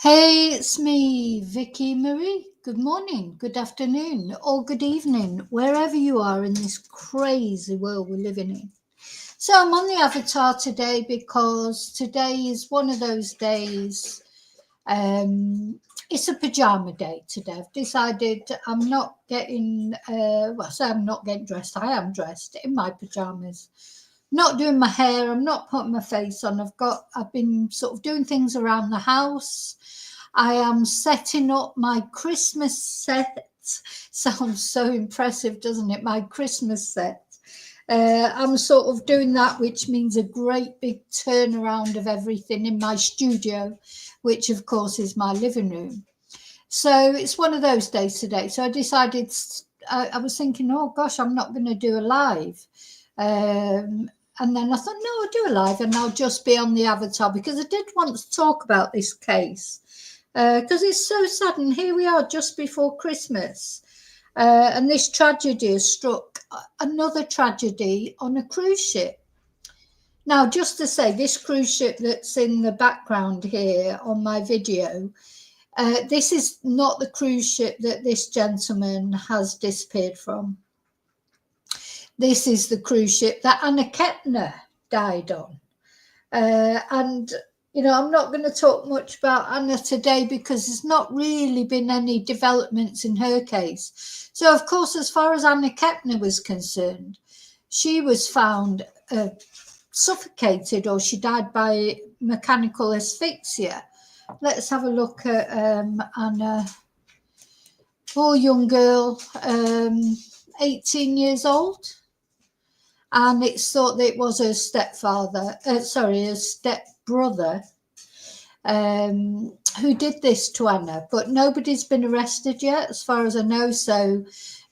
Hey, it's me, Vicky Marie. Good morning, good afternoon, or good evening, wherever you are in this crazy world we're living in. So, I'm on the avatar today because today is one of those days. It's a pajama day today. I've decided I'm not getting, I'm not getting dressed. I am dressed in my pajamas. Not doing my hair. I'm not putting my face on. I've been sort of doing things around the house. I am setting up my Christmas set. Sounds so impressive, doesn't it? My Christmas set. I'm sort of doing that, which means a great big turnaround of everything in my studio, which of course is my living room. So it's one of those days today. So I decided, I was thinking, oh gosh, I'm not going to do a live. And then I thought, no, I'll do a live and I'll just be on the avatar because I did want to talk about this case because it's so sad. And here we are just before Christmas. And this tragedy has struck another tragedy on a cruise ship. Now, just to say, this cruise ship that's in the background here on my video, this is not the cruise ship that this gentleman has disappeared from. This is the cruise ship that Anna Kettner died on. And I'm not going to talk much about Anna today because there's not really been any developments in her case. So, of course, as far as Anna Kettner was concerned, she was found suffocated, or she died by mechanical asphyxia. Let's have a look at Anna. Poor young girl, 18 years old. And it's thought that it was her her stepbrother, who did this to Anna, but nobody's been arrested yet, as far as I know. So,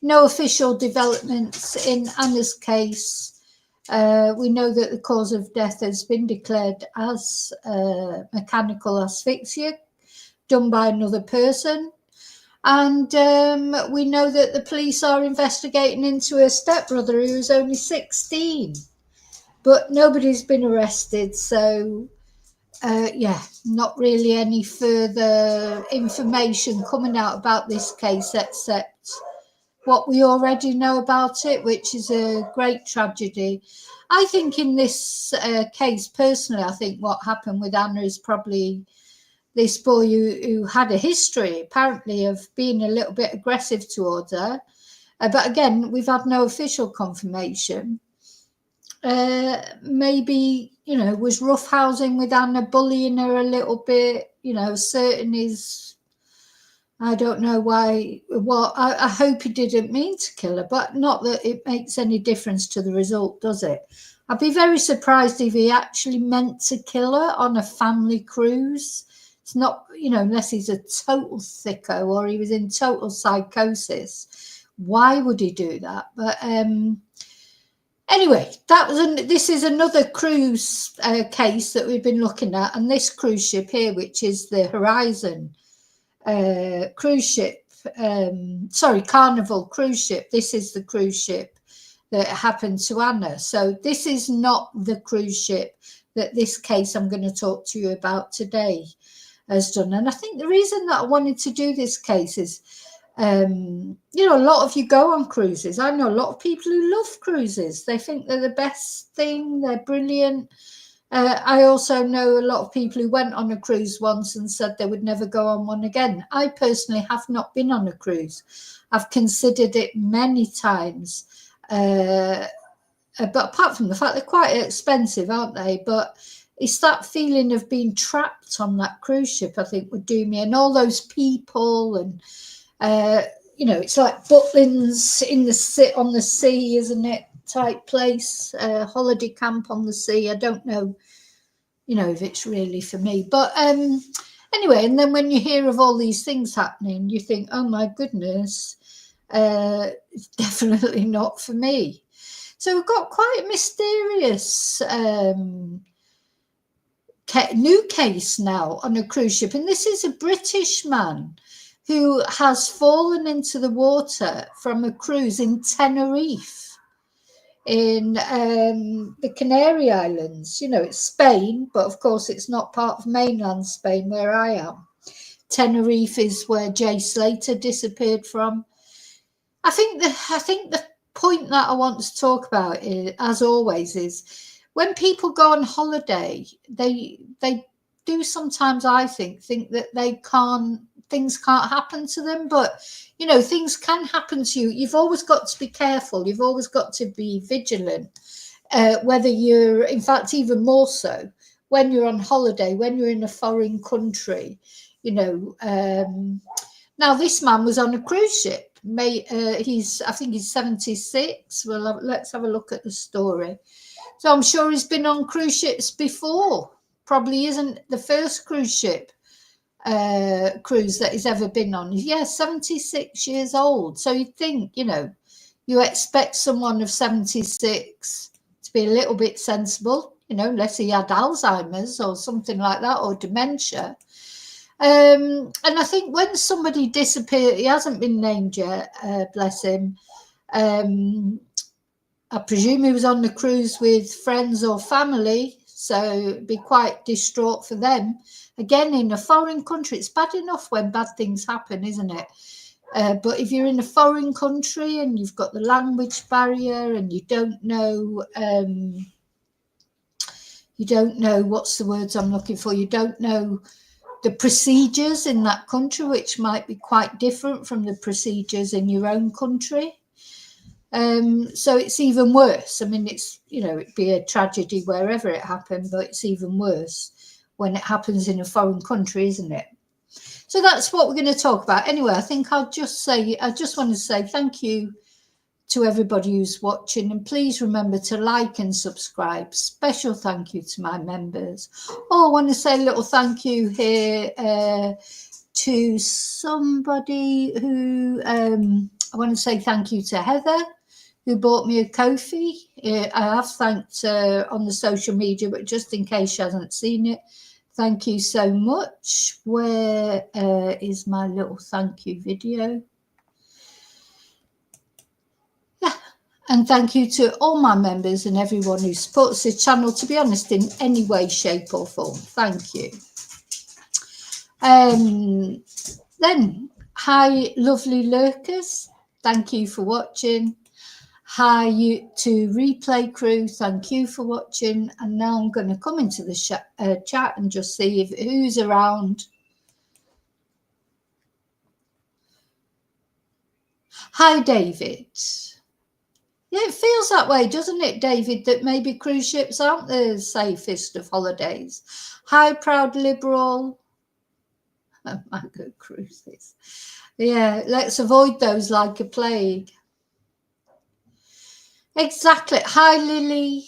no official developments in Anna's case. We know that the cause of death has been declared as mechanical asphyxia done by another person. And we know that the police are investigating into her stepbrother, who was only 16. But nobody's been arrested. So, not really any further information coming out about this case except what we already know about it, which is a great tragedy. I think in this case, personally, I think what happened with Anna is probably this boy who had a history, apparently, of being a little bit aggressive towards her. But again, we've had no official confirmation. Maybe, was roughhousing with Anna, bullying her a little bit, certain is, I don't know why. Well, I hope he didn't mean to kill her, but not that it makes any difference to the result, does it? I'd be very surprised if he actually meant to kill her on a family cruise. It's not, unless he's a total thicko or he was in total psychosis. Why would he do that? But anyway, this is another cruise case that we've been looking at, and this cruise ship here, which is the Horizon cruise ship, Carnival cruise ship. This is the cruise ship that happened to Anna. So this is not the cruise ship that this case I'm going to talk to you about today has done. And I think the reason that I wanted to do this case is, a lot of you go on cruises. I know a lot of people who love cruises. They think they're the best thing. They're brilliant. I also know a lot of people who went on a cruise once and said they would never go on one again. I personally have not been on a cruise. I've considered it many times. But apart from the fact they're quite expensive, aren't they? But it's that feeling of being trapped on that cruise ship, I think, would do me. And all those people and, it's like Butlins on the sea, isn't it? Type place, holiday camp on the sea. I don't know, if it's really for me. But anyway, and then when you hear of all these things happening, you think, oh my goodness, it's definitely not for me. So we've got quite a mysterious new case now on a cruise ship. And this is a British man who has fallen into the water from a cruise in Tenerife in the Canary Islands. It's Spain, but of course it's not part of mainland Spain where I am. Tenerife is where Jay Slater disappeared from. I think the point that I want to talk about is, as always, is when people go on holiday, they do sometimes, I think that things can't happen to them, but things can happen to you. You've always got to be careful. You've always got to be vigilant. Whether you're, in fact, even more so when you're on holiday, when you're in a foreign country, now this man was on a cruise ship. I think he's 76. Well, let's have a look at the story. So I'm sure he's been on cruise ships before. Probably isn't the first cruise ship cruise that he's ever been on. Yeah, 76 years old. So you'd think, you expect someone of 76 to be a little bit sensible, unless he had Alzheimer's or something like that, or dementia. And I think when somebody disappears, he hasn't been named yet, bless him. I presume he was on the cruise with friends or family, so it'd be quite distraught for them. Again, in a foreign country, it's bad enough when bad things happen, isn't it? But if you're in a foreign country and you've got the language barrier and you don't know, what's the words I'm looking for? You don't know the procedures in that country, which might be quite different from the procedures in your own country. So it's even worse. I mean, it'd be a tragedy wherever it happened, but it's even worse when it happens in a foreign country, isn't it? So that's what we're going to talk about. Anyway, I think I just want to say thank you to everybody who's watching, and please remember to like and subscribe. Special thank you to my members. I want to say a little thank you here to somebody who I want to say thank you to Heather, who bought me a Ko-fi. I have thanked her on the social media, but just in case she hasn't seen it, thank you so much. Where is my little thank you video? Yeah, and thank you to all my members and everyone who supports the channel, to be honest, in any way, shape or form. Thank you. Then, hi, lovely lurkers. Thank you for watching. Hi to Replay Crew, thank you for watching. And now I'm going to come into the chat and just see who's around. Hi, David. Yeah, it feels that way, doesn't it, David, that maybe cruise ships aren't the safest of holidays. Hi, Proud Liberal. Oh, my good cruises. Yeah, let's avoid those like a plague. Exactly. Hi, Lily.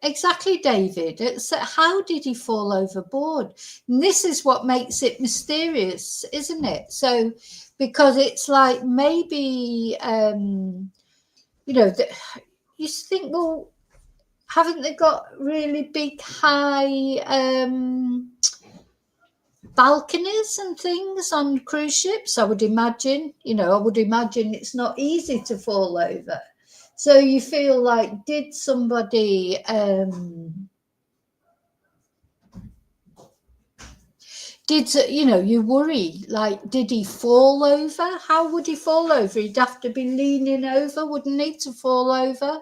Exactly, David. How did he fall overboard? And this is what makes it mysterious, isn't it? So, because it's like maybe, you think, well, haven't they got really big, high balconies and things on cruise ships? I would imagine, it's not easy to fall over. So you feel like, did somebody you worry, like, did he fall over? How would he fall over? He'd have to be leaning over, wouldn't he, to fall over?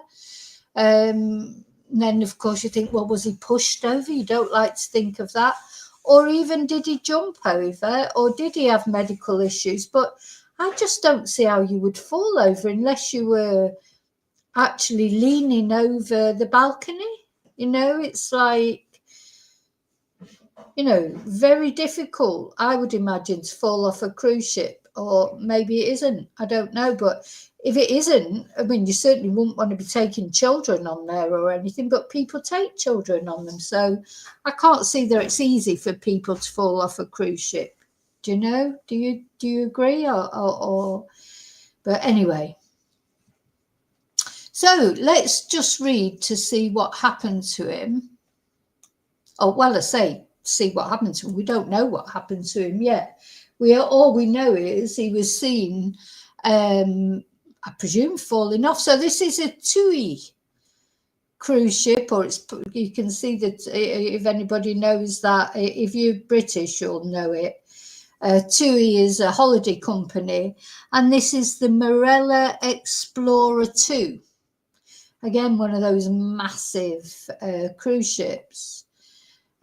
And then, of course, you think, well, was he pushed over? You don't like to think of that. Or even, did he jump over? Or did he have medical issues? But I just don't see how you would fall over unless you were actually leaning over the balcony. It's like, very difficult, I would imagine, to fall off a cruise ship. Or maybe it isn't, I don't know. But if it isn't, I mean, you certainly wouldn't want to be taking children on there or anything, but people take children on them. So I can't see that it's easy for people to fall off a cruise ship. Do you know? Do you agree? Or but anyway. So let's just read to see what happened to him. Oh, well, I say see what happened to him. We don't know what happened to him yet. All we know is he was seen, I presume, falling off. So this is a TUI cruise ship, or you can see that if anybody knows that, if you're British, you'll know it. TUI is a holiday company, and this is the Marella Explorer 2. Again, one of those massive cruise ships.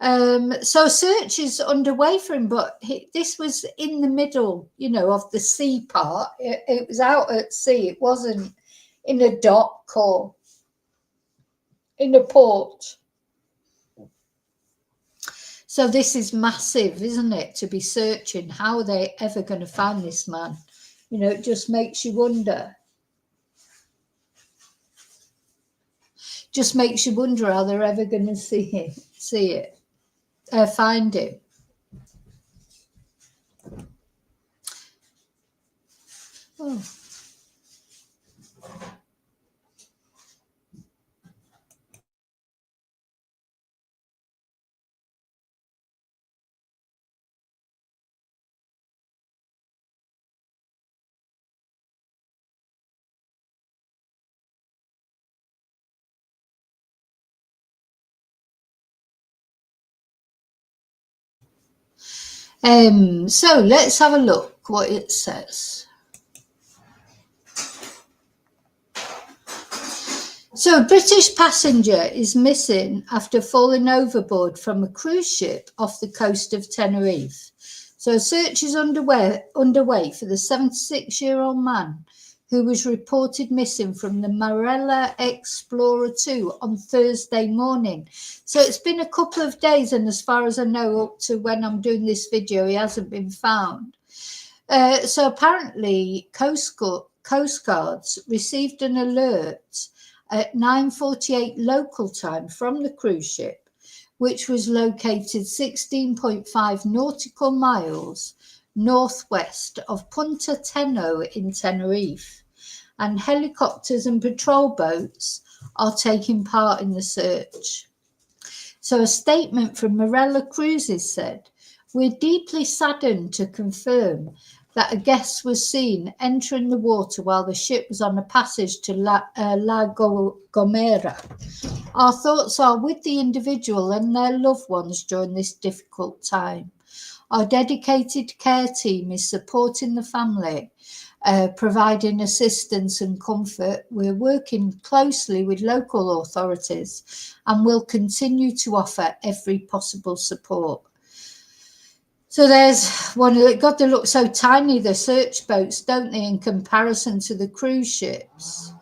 So a search is underway for him, but this was in the middle, of the sea part. It was out at sea. It wasn't in a dock or in a port. So this is massive, isn't it, to be searching? How are they ever going to find this man? It just makes you wonder. Just makes you wonder how they're ever going to find him. Oh. So let's have a look what it says. So a British passenger is missing after falling overboard from a cruise ship off the coast of Tenerife. So a search is underway for the 76-year-old man who was reported missing from the Marella Explorer 2 on Thursday morning. So it's been a couple of days, and as far as I know, up to when I'm doing this video, he hasn't been found. So apparently Coast Guards received an alert at 9:48 local time from the cruise ship, which was located 16.5 nautical miles northwest of Punta Teno in Tenerife, and helicopters and patrol boats are taking part in the search. So a statement from Marella Cruises said, "We're deeply saddened to confirm that a guest was seen entering the water while the ship was on a passage to La Gomera. Our thoughts are with the individual and their loved ones during this difficult time. Our dedicated care team is supporting the family, providing assistance and comfort. We're working closely with local authorities and will continue to offer every possible support." So there's one. God, they look so tiny, the search boats, don't they, in comparison to the cruise ships?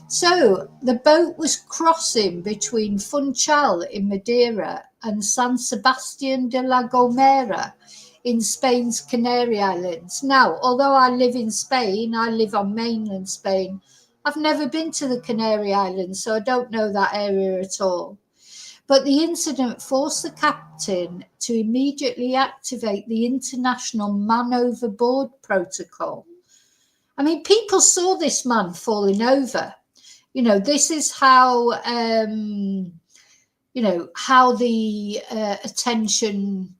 So the boat was crossing between Funchal in Madeira and San Sebastián de la Gomera in Spain's Canary Islands. Now, although I live in Spain, I live on mainland Spain, I've never been to the Canary Islands, so I don't know that area at all. But the incident forced the captain to immediately activate the international man overboard protocol. I mean, people saw this man falling over. This is how, how the attention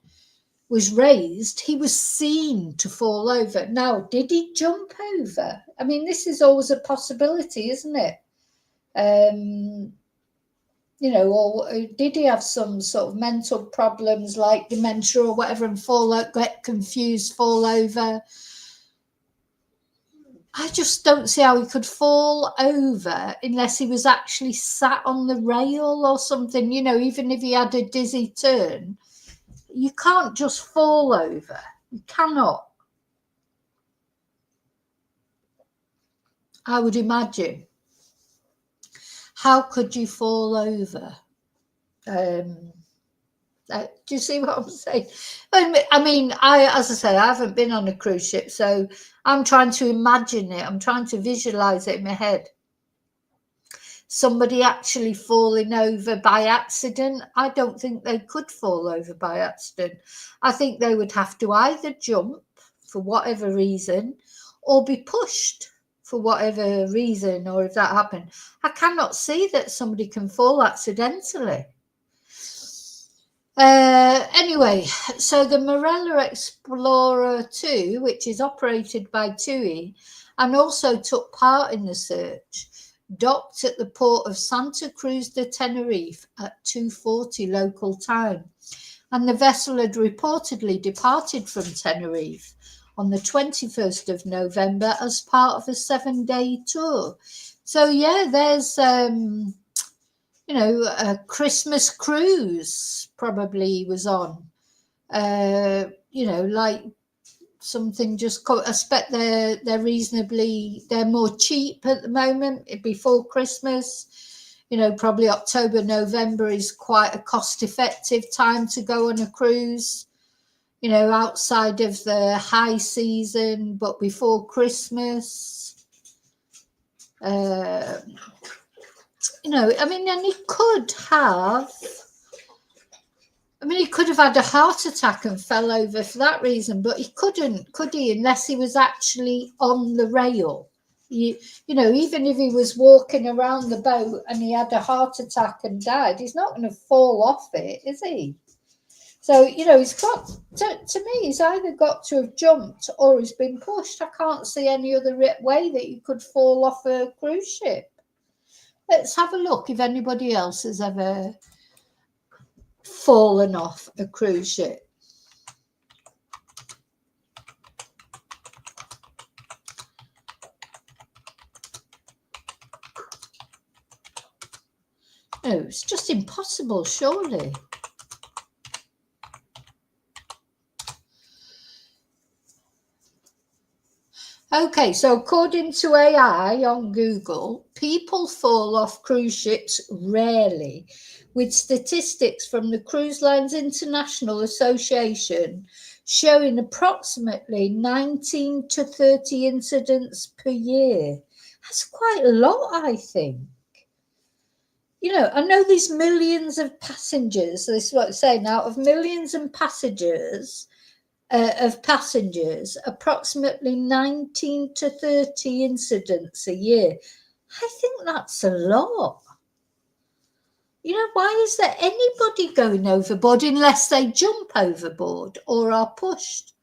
was raised. He was seen to fall over. Now, did he jump over? I mean, this is always a possibility, isn't it? Or did he have some sort of mental problems like dementia or whatever and get confused, fall over? I just don't see how he could fall over unless he was actually sat on the rail or something, even if he had a dizzy turn. You can't just fall over. You cannot. I would imagine. How could you fall over? Do you see what I'm saying? I mean, as I say, I haven't been on a cruise ship, so I'm trying to imagine it. I'm trying to visualize it in my head. Somebody actually falling over by accident. I don't think they could fall over by accident. I think they would have to either jump for whatever reason or be pushed for whatever reason, or if that happened. I cannot see that somebody can fall accidentally. Anyway, so the Marella Explorer 2, which is operated by TUI and also took part in the search, docked at the port of Santa Cruz de Tenerife at 2:40 local time. and the vessel had reportedly departed from Tenerife on the 21st of November as part of a 7-day tour. So yeah, there's a Christmas cruise probably was on. Like something just. I expect they're more cheap at the moment before Christmas. Probably October, November is quite a cost-effective time to go on a cruise. Outside of the high season, but before Christmas. And he could have. He could have had a heart attack and fell over for that reason, but he couldn't, could he? Unless he was actually on the rail. Even if he was walking around the boat and he had a heart attack and died, he's not going to fall off it, is he? So, he's got, to me, he's either got to have jumped or he's been pushed. I can't see any other way that you could fall off a cruise ship. Let's have a look if anybody else has ever fallen off a cruise ship. No, it's just impossible, surely. Okay, so according to AI on Google, people fall off cruise ships rarely, with statistics from the Cruise Lines International Association showing approximately 19 to 30 incidents per year. That's quite a lot, I think. I know there's millions of passengers. This is what I'm saying. Out of millions of passengers, approximately 19 to 30 incidents a year. I think that's a lot. Why is there anybody going overboard unless they jump overboard or are pushed?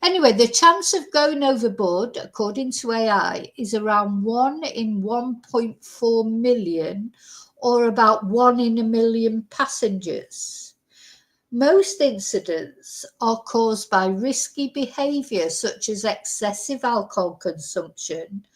Anyway, the chance of going overboard, according to AI, is around 1 in 1.4 million, or about 1 in a million passengers. Most incidents are caused by risky behaviour such as excessive alcohol consumption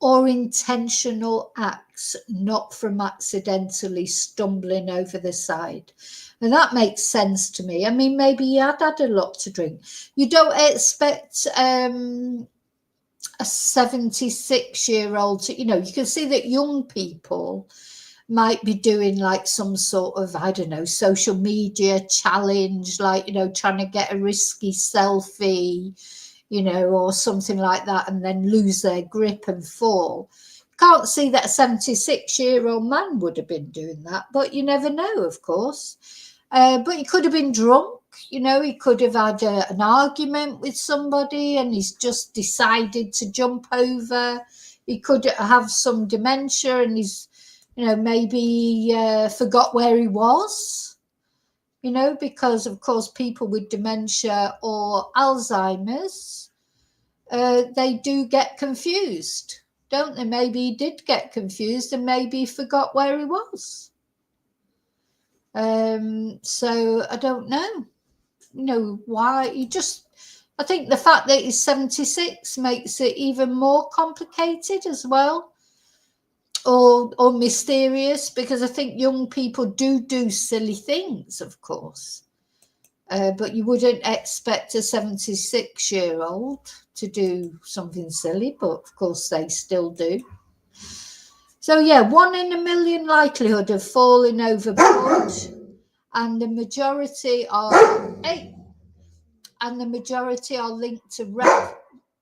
or intentional acts, not from accidentally stumbling over the side. And that makes sense to me. Maybe he had a lot to drink. You don't expect a 76-year-old to, you can see that young people might be doing like some sort of, I don't know, social media challenge, like, trying to get a risky selfie, or something like that, and then lose their grip and fall. Can't see that a 76-year-old man would have been doing that, but you never know, of course. But he could have been drunk, he could have had an argument with somebody and he's just decided to jump over. He could have some dementia and he's, maybe forgot where he was, because, of course, people with dementia or Alzheimer's, they do get confused, don't they? Maybe he did get confused and maybe he forgot where he was. So I don't know, why I think the fact that he's 76 makes it even more complicated as well. Or mysterious, because I think young people do silly things, of course. But you wouldn't expect a 76-year-old to do something silly, but of course they still do. So yeah, 1 in a million likelihood of falling overboard, and the majority are linked to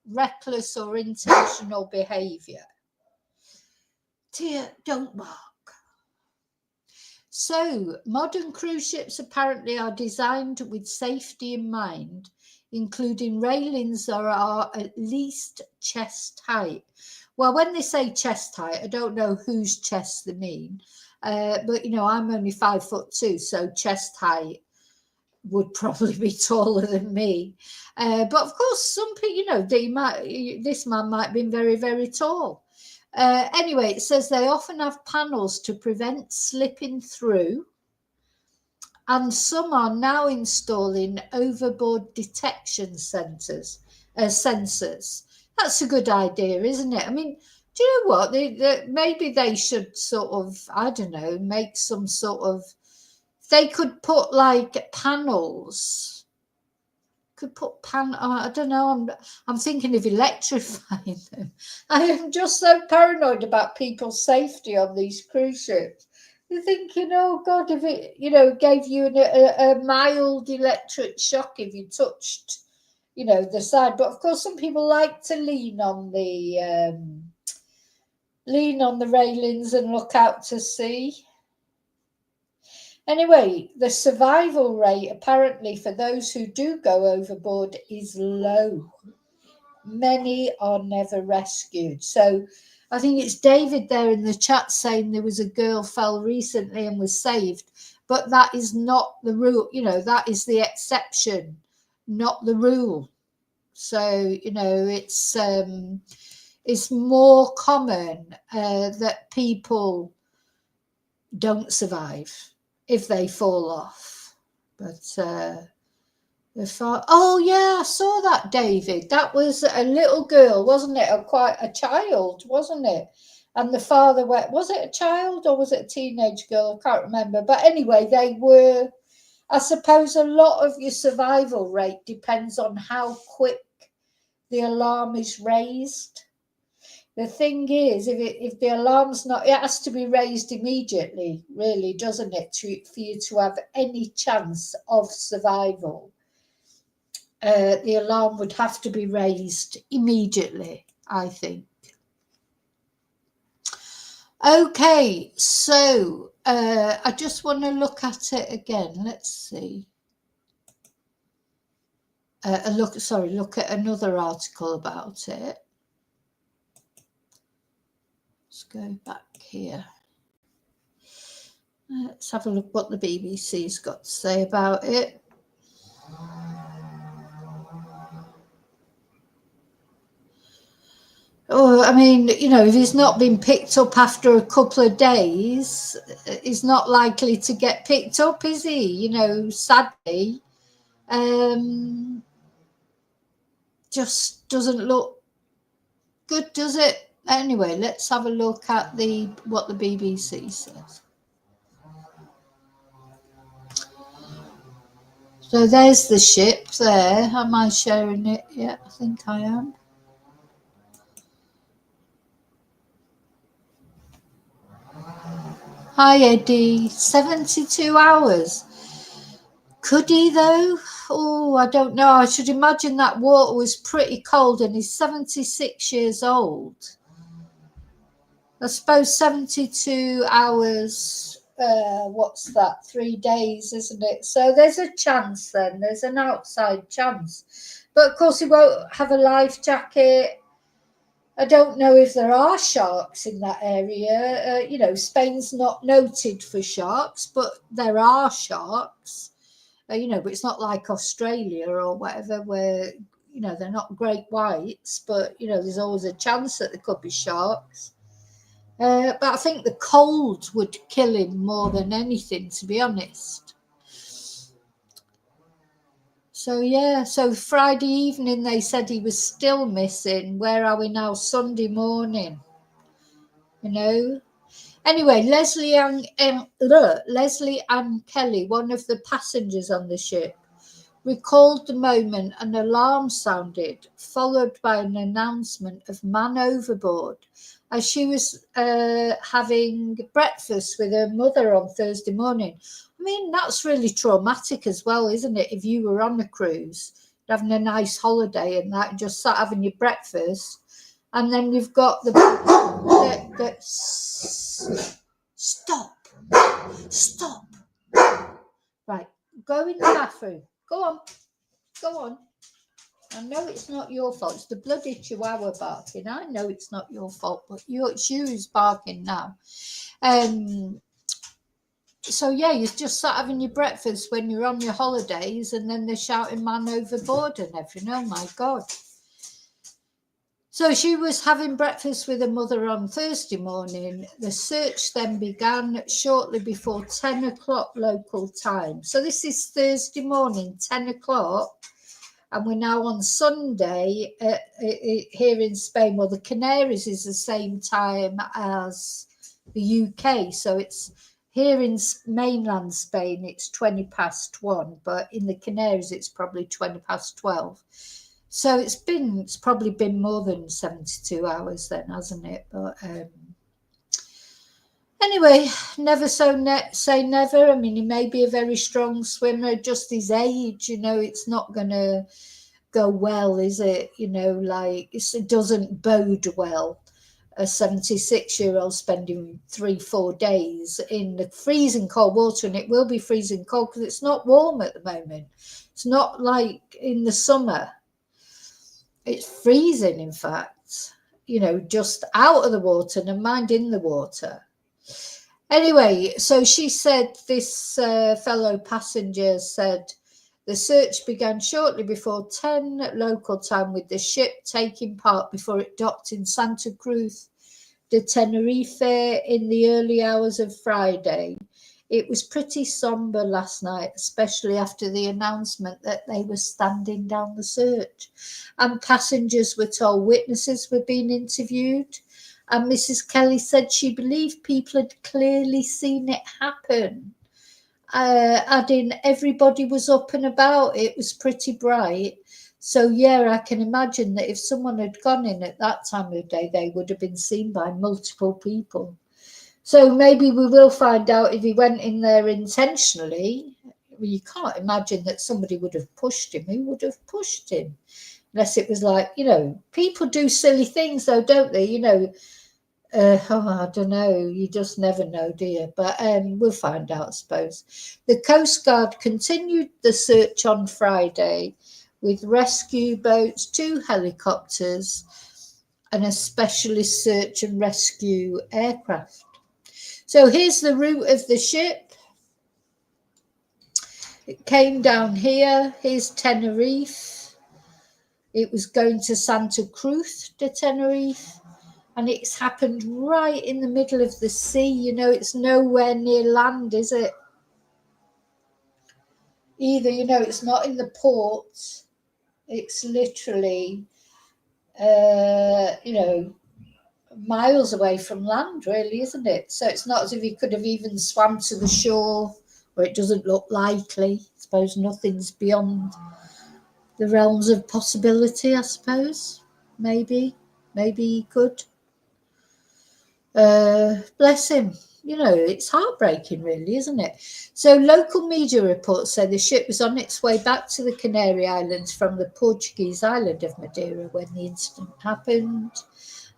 reckless or intentional behaviour. Dear, don't bark. So, modern cruise ships apparently are designed with safety in mind, including railings that are at least chest height. Well, when they say chest height, I don't know whose chest they mean, but I'm only 5'2", so chest height would probably be taller than me. But of course, some people, this man might have been very, very tall. Anyway, it says they often have panels to prevent slipping through, and some are now installing overboard detection sensors. That's a good idea, isn't it? I mean, do you know what? Maybe they should sort of, I don't know, make some sort of. They could put like panels. I don't know. I'm thinking of electrifying them. I am just so paranoid about people's safety on these cruise ships. You're thinking, oh God, if it, gave you a mild electric shock if you touched, the side. But of course, some people like to lean on the railings and look out to sea. Anyway, the survival rate apparently for those who do go overboard is low. Many are never rescued. So I think it's David there in the chat saying there was a girl fell recently and was saved, but that is not the rule. That is the exception, not the rule. So it's more common that people don't survive if they fall off. But oh yeah, I saw that, David. That was a little girl, wasn't it? Quite a child, wasn't it? And the father was it a child or was it a teenage girl? I can't remember. But anyway, they were. I suppose a lot of your survival rate depends on how quick the alarm is raised. The thing is, if the alarm's not, it has to be raised immediately, really, doesn't it, for you to have any chance of survival. The alarm would have to be raised immediately, I think. Okay, so I just want to look at it again. Let's see. Look at another article about it. Let's go back here. Let's have a look what the BBC's got to say about it. Oh, I mean, if he's not been picked up after a couple of days, he's not likely to get picked up, is he? Sadly, just doesn't look good, does it? Anyway, let's have a look at what the BBC says. So there's the ship there. Am I sharing it? Yeah, I think I am. Hi, Eddie. 72 hours. Could he, though? Oh, I don't know. I should imagine that water was pretty cold, and he's 76 years old. I suppose 72 hours, what's that? 3 days, isn't it? So there's a chance then. There's an outside chance. But, of course, he won't have a life jacket. I don't know if there are sharks in that area. Spain's not noted for sharks, but there are sharks. But it's not like Australia or whatever where, they're not great whites, but, there's always a chance that there could be sharks. But I think the cold would kill him more than anything, to be honest. So, yeah, so Friday evening they said he was still missing. Where are we now? Sunday morning, Anyway, Leslie Ann Kelly, one of the passengers on the ship, recalled the moment an alarm sounded, followed by an announcement of man overboard, as she was having breakfast with her mother on Thursday morning. I mean, that's really traumatic as well, isn't it? If you were on a cruise, having a nice holiday and that, just sat having your breakfast, and then you've got stop. Right, go in the bathroom. Go on. I know it's not your fault. It's the bloody chihuahua barking. I know it's not your fault, but it's you who's barking now. So, yeah, you just sat having your breakfast when you're on your holidays, and then they're shouting man overboard and everything. Oh, my God. So she was having breakfast with her mother on Thursday morning. The search then began shortly before 10 o'clock local time. So this is Thursday morning, 10 o'clock. And we're now on Sunday here in Spain. Well, the Canaries is the same time as the UK. So it's here in mainland Spain, it's 20 past 1. But in the Canaries, it's probably 20 past 12. So it's probably been more than 72 hours then, hasn't it? But anyway, never say never. I mean, he may be a very strong swimmer, just his age, it's not going to go well, is it? Like it doesn't bode well. A 76-year-old spending 3-4 days in the freezing cold water, and it will be freezing cold because it's not warm at the moment. It's not like in the summer. It's freezing, in fact, just out of the water, never mind in the water. Anyway, so she said this fellow passenger said the search began shortly before 10 local time, with the ship taking part before it docked in Santa Cruz de Tenerife in the early hours of Friday. It was pretty somber last night, especially after the announcement that they were standing down the search. And passengers were told witnesses were being interviewed. And Mrs. Kelly said she believed people had clearly seen it happen. Adding, everybody was up and about. It was pretty bright. So, yeah, I can imagine that if someone had gone in at that time of day, they would have been seen by multiple people. So maybe we will find out if he went in there intentionally. Well, you can't imagine that somebody would have pushed him. Who would have pushed him? Unless it was like, people do silly things though, don't they? I don't know. You just never know, do you? But we'll find out, I suppose. The Coast Guard continued the search on Friday with rescue boats, 2 helicopters, and a specialist search and rescue aircraft. So here's the route of the ship. It came down here. Here's Tenerife. It was going to Santa Cruz de Tenerife. And it's happened right in the middle of the sea. It's nowhere near land, is it? Either, it's not in the port. It's literally, miles away from land, really, isn't it? So it's not as if he could have even swam to the shore, or it doesn't look likely. I suppose nothing's beyond the realms of possibility, I suppose. Maybe he could. Bless him. It's heartbreaking, really, isn't it? So local media reports say the ship was on its way back to the Canary Islands from the Portuguese island of Madeira when the incident happened.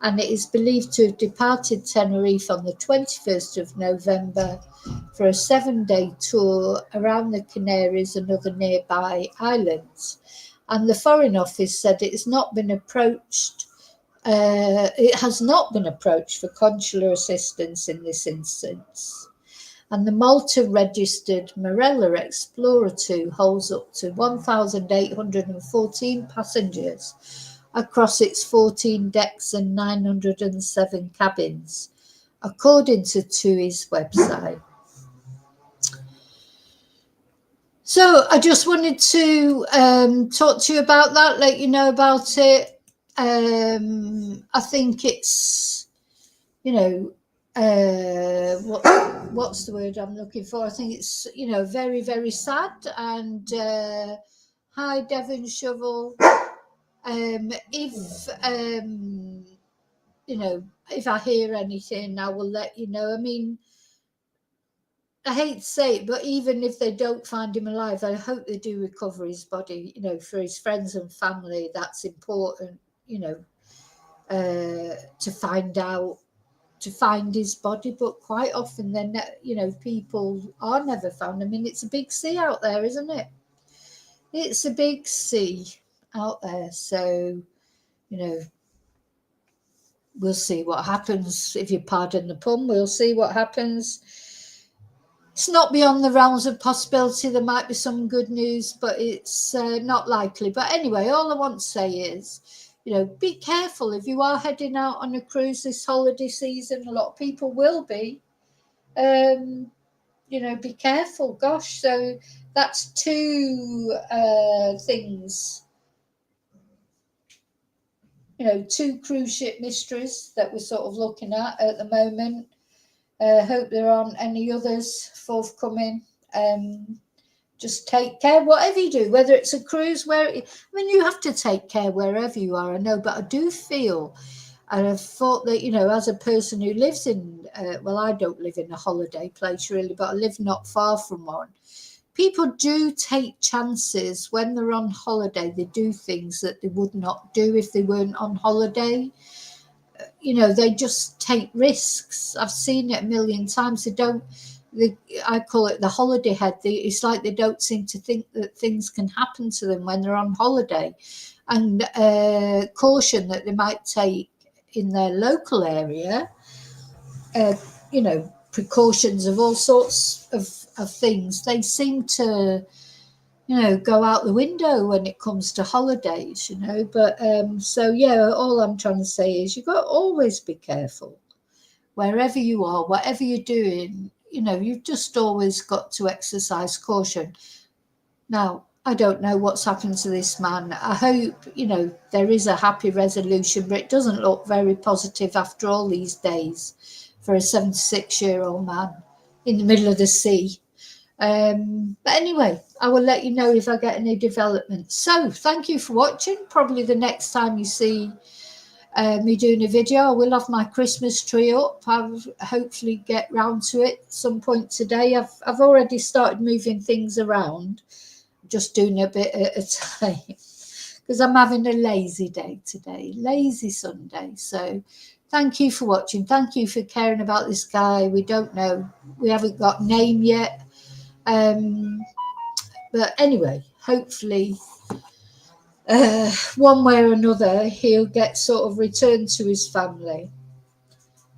And it is believed to have departed Tenerife on the 21st of November for a 7-day tour around the Canaries and other nearby islands. And the Foreign Office said it has not been approached for consular assistance in this instance. And the Malta-registered Marella Explorer 2 holds up to 1,814 passengers across its 14 decks and 907 cabins, according to TUI's website. So I just wanted to talk to you about that, let you know about it. I think it's, what's the word I'm looking for? I think it's, very, very sad. And hi, Devon Shovel. If I hear anything, I will let you know. I mean, I hate to say it, but even if they don't find him alive, I hope they do recover his body. For his friends and family, that's important. To find his body, but quite often then, people are never found. I mean, it's a big sea out there, isn't it? It's a big sea out there, so we'll see what happens. If you pardon the pun, we'll see what happens. It's not beyond the realms of possibility. There might be some good news, but it's not likely. But anyway, all I want to say is, be careful if you are heading out on a cruise this holiday season. A lot of people will be. Be careful. Gosh, so that's two things. Two cruise ship mysteries that we're sort of looking at the moment. Hope there aren't any others forthcoming. Just take care, whatever you do, whether it's a cruise, you have to take care wherever you are, I know, but I do feel, and I've thought that, as a person who lives in, I don't live in a holiday place really, but I live not far from one. People do take chances when they're on holiday. They do things that they would not do if they weren't on holiday. They just take risks. I've seen it a million times. I call it the holiday head. It's like they don't seem to think that things can happen to them when they're on holiday. And caution that they might take in their local area, precautions of all sorts of things. They seem to, go out the window when it comes to holidays, But all I'm trying to say is you've got to always be careful. Wherever you are, whatever you're doing, you've just always got to exercise caution. Now, I don't know what's happened to this man. I hope, there is a happy resolution, but it doesn't look very positive after all these days for a 76-year-old man in the middle of the sea. But anyway, I will let you know if I get any developments. So thank you for watching. Probably the next time you see me doing a video, I will have my Christmas tree up. I'll hopefully get round to it at some point today. I've already started moving things around, just doing a bit at a time because I'm having a lazy day today, lazy Sunday. So thank you for watching. Thank you for caring about this guy. We don't know. We haven't got a name yet. But anyway, hopefully one way or another he'll get sort of returned to his family.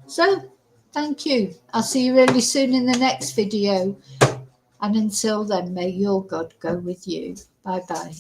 So thank you. I'll see you really soon in the next video, and until then, may your God go with you. Bye bye.